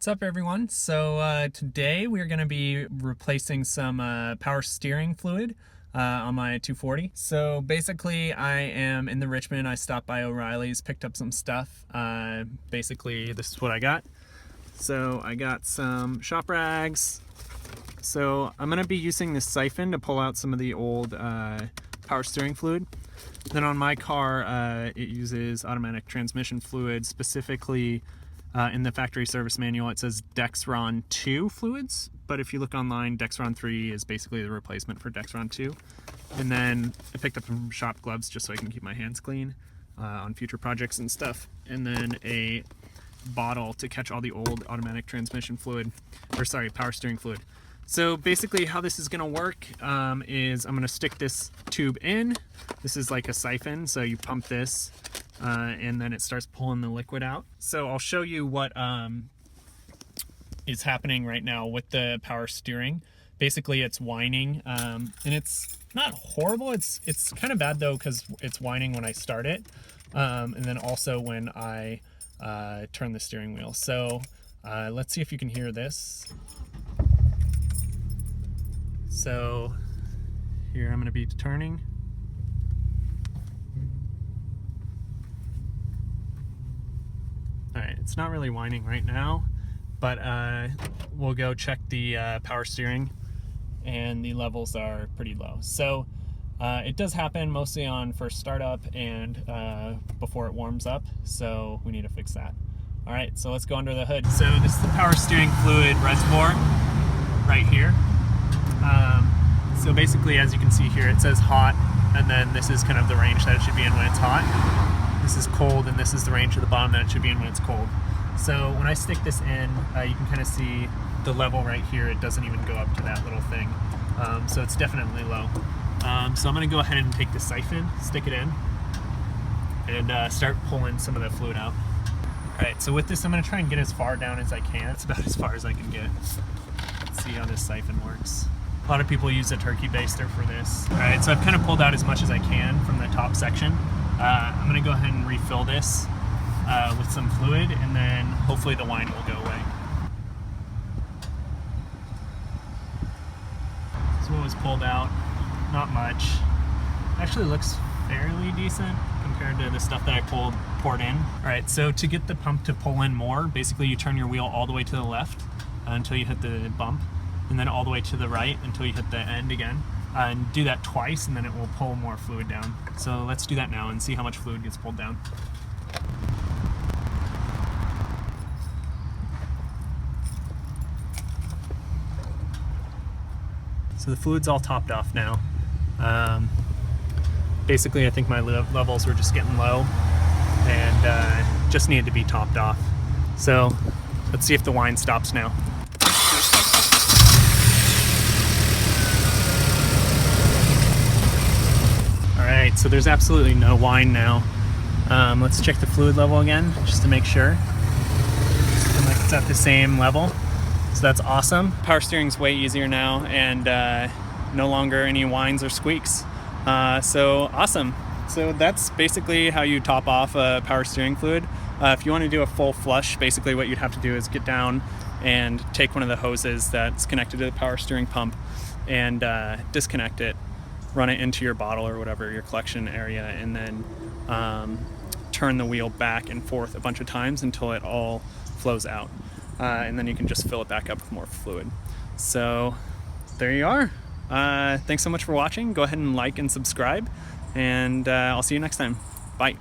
What's up, everyone? So today we're going to be replacing some power steering fluid on my 240. So basically I am in the Richmond. I stopped by O'Reilly's, picked up some stuff. Basically this is what I got. So I got some shop rags. So I'm going to be using this siphon to pull out some of the old power steering fluid. Then on my car it uses automatic transmission fluid, specifically in the factory service manual it says Dexron 2 fluids, but if you look online, Dexron 3 is basically the replacement for Dexron 2. And then I picked up some shop gloves just so I can keep my hands clean on future projects and stuff. And then a bottle to catch all the old automatic transmission fluid, or sorry, power steering fluid. So basically how this is going to work is I'm going to stick this tube in. This is like a siphon, so you pump this and then it starts pulling the liquid out. So I'll show you what is happening right now with the power steering. Basically it's whining, and it's not horrible. It's kind of bad though because it's whining when I start it, and then also when I turn the steering wheel. So let's see if you can hear this. So here I'm going to be turning. Alright, it's not really whining right now, but we'll go check the power steering, and the levels are pretty low. So it does happen mostly on first startup and before it warms up, so we need to fix that. Alright, so let's go under the hood. So this is the power steering fluid reservoir right here. So basically, as you can see here, it says hot, and then this is kind of the range that it should be in when it's hot. This is cold, and this is the range at the bottom that it should be in when it's cold. So when I stick this in, you can kind of see the level right here. It doesn't even go up to that little thing. So it's definitely low. So I'm going to go ahead and take the siphon, stick it in, and start pulling some of the fluid out. Alright, so with this I'm going to try and get as far down as I can. It's about as far as I can get. Let's see how this siphon works. A lot of people use a turkey baster for this. Alright, so I've kind of pulled out as much as I can from the top section. I'm going to go ahead and refill this with some fluid, and then hopefully the whine will go away. This is what was pulled out. Not much. Actually looks fairly decent compared to the stuff that I poured in. Alright, so to get the pump to pull in more, basically you turn your wheel all the way to the left until you hit the bump, and then all the way to the right until you hit the end again. And do that twice, and then it will pull more fluid down. So let's do that now and see how much fluid gets pulled down. So the fluid's all topped off now. Basically I think my levels were just getting low and just needed to be topped off. So let's see if the whine stops now. Alright, so there's absolutely no whine now. Let's check the fluid level again, just to make sure. And like it's at the same level. So that's awesome. Power steering's way easier now, and no longer any whines or squeaks. So awesome. So that's basically how you top off a power steering fluid. If you want to do a full flush, basically what you'd have to do is get down and take one of the hoses that's connected to the power steering pump and disconnect it, run it into your bottle or whatever, your collection area, and then turn the wheel back and forth a bunch of times until it all flows out. And then you can just fill it back up with more fluid. So there you are. Thanks so much for watching. Go ahead and like and subscribe, and I'll see you next time. Bye.